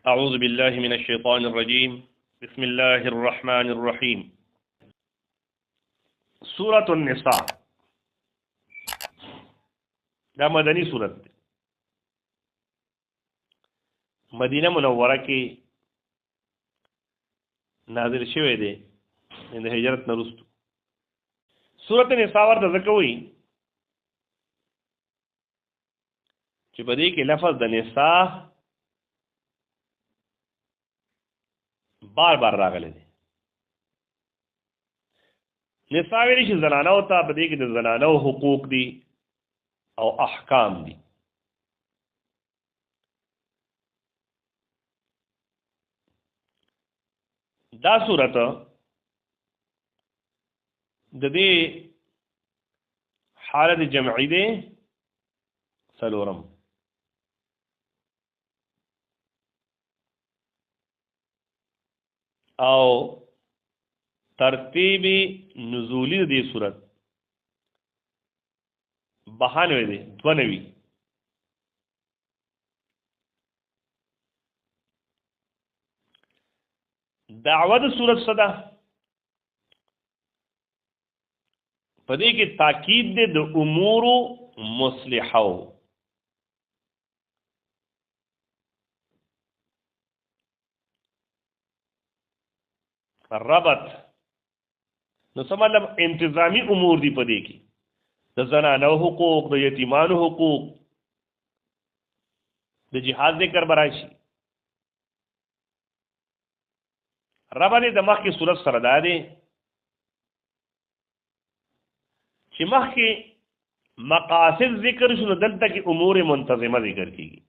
أعوذ بالله من الشيطان الرجيم بسم الله الرحمن الرحيم سورة النساء دا مدنی سورت دی مدینه منوره کې نازل شوی دی د هجرت نه وروسته سورت النساء ورته ځکه وایي چې په دې کې لفظ د نساء بار بار راغلی دی نساء ویلی چې زنانو ته په دې کې د زنانو حقوق دي او احکام دي دا صورت د دې حالت جمعی دی سلورم او ترتیب نزولی دی صورت 92 دی 92 دعوت صورت صدا پدې کې تاکید دی د امور مصلحو ربط نو سمالم انتظامی امور دی پدې کې د زنانو حقوق د یتیمانو حقوق د جهاد ذکر براشي ربط د مخکې صورت سره دا دی چې مخکې مقاصد ذکر شنو دلته کې امور منتظمه ذکر کیږي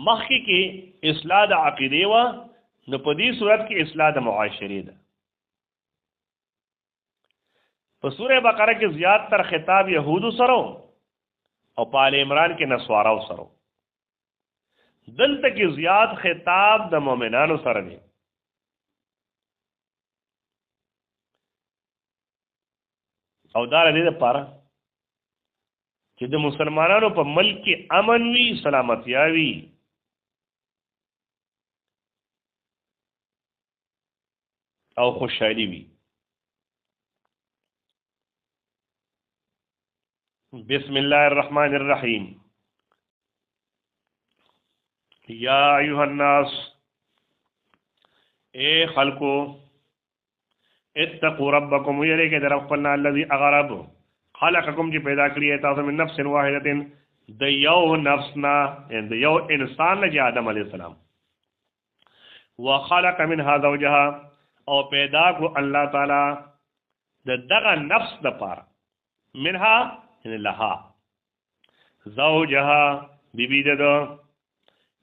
مخکې کې اصلاح د عقیده و نو په دې صورت کې اصلاح د معاشرې ده په سوره بقره کې زیات تر خطاب يهودو سره او په آل عمران کې نسوارو سره دلته کې زیات خطاب د مؤمنانو سره دی او دا لري لپاره چې د مسلمانانو په ملک کې امن وي سلامتیا وي او خوشحالی وي بسم الله الرحمن الرحیم یا ایها الناس اے خلقو اتقوا ربکم ویریږئ د رب خپلنا الذي اغرب خلقکم چې پیدا کړی تاسو من نفس واحده د یو نفسنا د یو انسان نه آدم علیه السلام وخلق منها زوجها او پیدا کو الله تعالی د دغه نفس د پاره منها ان لها زوجها بیبی دو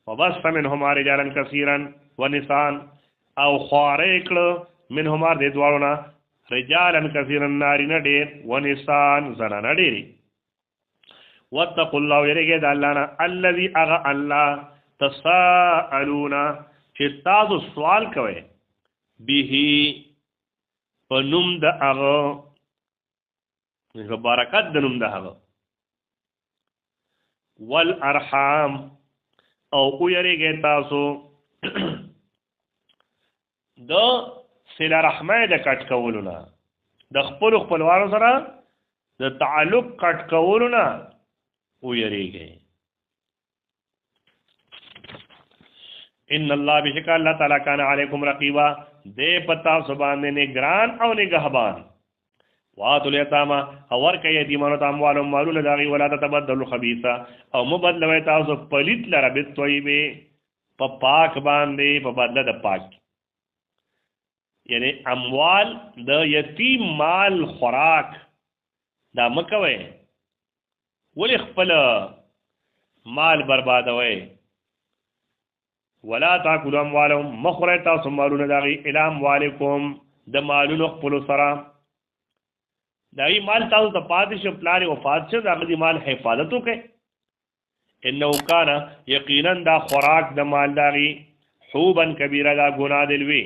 وبث منهما رجالا كثيرا ونساء او خارق منهما د دوالنا رجالا كثيرا نارینه ډېر ونساء زنانه ډېری واتقوا الله يرګه د الله نه الذي اغا الله تساءلون چې تاسو سوال کوئ به پنوم د هغه برکت د نوم د هغه والارحام او یریږئ تاسو د صله رحمه د کټ کولو نه د خپلوانو سره د تعلق کټ کولو نه یریږئ ان الله بشک الله تعالی کان علیکم رقیبا دے پتا سبحان نگران او نگهبان واتو الیتاما او ورکه یتیمانو ته اموالهم مالونه داغي ولا تتبدلوا الخبيثا او مبدلوي تاسو پلیت لره به طیبه په پاک باندې په بدله د پاک یعنی اموال د یتیم مال خوراک دا مکوي ولې خپل مال بربادوي ولا تاكلوا اموالهم مخره تاسو مالونه داغي الى اموالکم د مالونو خپل سره داغي مال تاسو ته پاتې شو پلان وفات شه داغي مال حفاظت وکړي انه کان یقینا دا خوراک د مال داغي حوبا کبیره دا ګناه دلوي